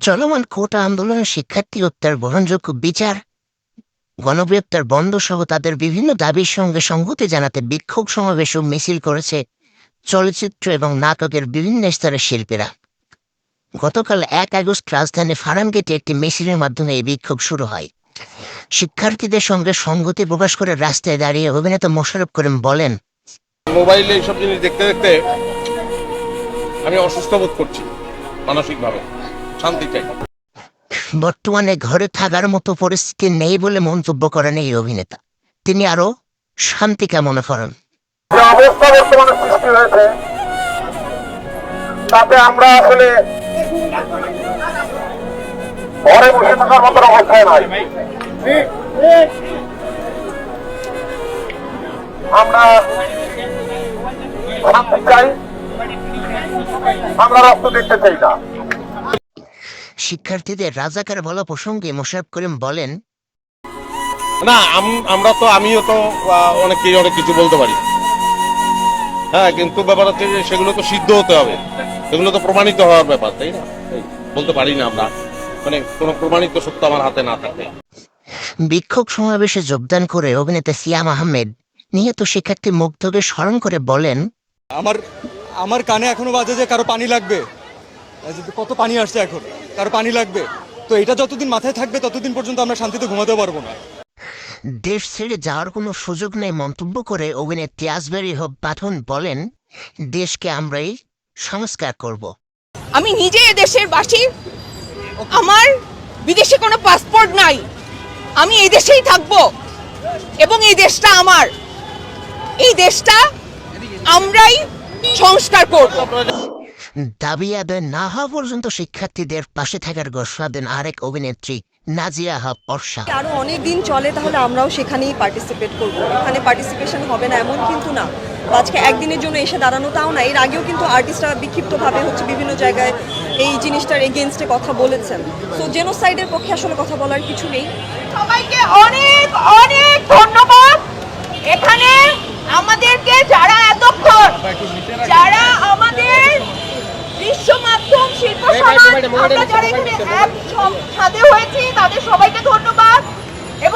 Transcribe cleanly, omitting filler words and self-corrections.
চলমান কোটা আন্দোলনের শিক্ষার্থী হত্যার গ্রহণযোগ্য বিচার, গণগ্রেপ্তার বন্ধ সহ তাদের বিভিন্ন দাবির সঙ্গে সংহতি জানাতে বিক্ষোভ সমাবেশ ও মিছিল করেছে চলচ্চিত্র এবং নাটকের বিভিন্ন স্তরের শিল্পীরা। গতকাল ১ আগস্ট রাজধানী ফার্মগেটে একটি মিছিলের মাধ্যমে এই বিক্ষোভ শুরু হয়। শিক্ষার্থীদের সঙ্গে সংহতি প্রকাশ করে রাস্তায় দাঁড়িয়ে অভিনেতা মোশাররফ করিম বলেন, মোবাইলে এইসব জিনিস দেখতে দেখতে আমি অসুস্থ বোধ করছি, মানসিকভাবে শান্তি চাই। বর্তমানে ঘরে থাকার মতো পরিস্থিতি নেই বলে মন্তব্য করেন এই অভিনেতা। তিনি আরো শান্তি কামনা করেন। যে অবস্থা বর্তমানে সৃষ্টি হয়েছে তাতে আমরা আসলে ঘরে বসে থাকার মতো অবস্থায় নাই। আমরা শান্তি চাই, আমরা রক্ত দেখতে চাই না। শিক্ষার্থীদের রাজাকার বলা প্রসঙ্গে মোশাররফ করিম বলেন, না আমিও তো অনেক কিছু বলতে পারি, হ্যাঁ, কিন্তু ব্যাপার হচ্ছে যে সেগুলো তো সিদ্ধ হতে হবে, সেগুলো তো প্রমাণিত হওয়ার ব্যাপার, তাই না? বলতে পারি না আমরা, মানে কোনো প্রমাণিত সত্য আমার হাতে না থাকে। বিক্ষোভ সমাবেশে যোগদান করে অভিনেতা সিয়াম আহমেদ নিহত শিক্ষার্থী মুগ্ধকে স্মরণ করে বলেন, আমার কানে এখনো বাজে যে কারো পানি লাগবে, কত পানি আসছে এখন, কারো পানি লাগবে। তো এটা যতদিন মাথায় থাকবে ততদিন পর্যন্ত আমরা শান্তিতে ঘুমাতে পারবো না। দেশ ছেড়ে যাওয়ার কোনো সুযোগ নেই মন্তব্য করে অভিনেত্রী আসবেরি হোপ পাঠন বলেন, দেশকে আমরাই সংস্কার করব। আমি নিজে দেশের বাসী, আমার বিদেশে কোনো পাসপোর্ট নাই, আমি এই দেশেই থাকবো এবং এই দেশটা আমার, এই দেশটা আমরাই সংস্কার করব। দাবি আদায় না হওয়া পর্যন্ত শিক্ষার্থীদের পাশে থাকার ঘোষণা দেন আরেক অভিনেত্রী নাজিয়া হক বর্ষা। আরো অনেক দিন চলে তাহলে আমরাও সেখানেই পার্টিসিপেট করব। এখানে পার্টিসিপেশন হবে না এমন কিন্তু না। আজকে একদিনের জন্য এসে দাঁড়ানো তাও না, এর আগেও কিন্তু আর্টিস্টরা বিক্ষিপ্তভাবে বিভিন্ন জায়গায় এই জিনিসটার এগেনস্টে কথা বলেছেন। সো জেনোসাইডের পক্ষে আসলে কথা বলার কিছু নেই। সবাইকে অনেক অনেক ধন্যবাদ। এখানে আমাদেরকে যারা এতক্ষণ যারা আমাদের বিশ্ব মাধ্যম শিল্প সমাজ আমরা যারা এখানে এক সাথে হয়েছি তাদের সবাইকে ধন্যবাদ।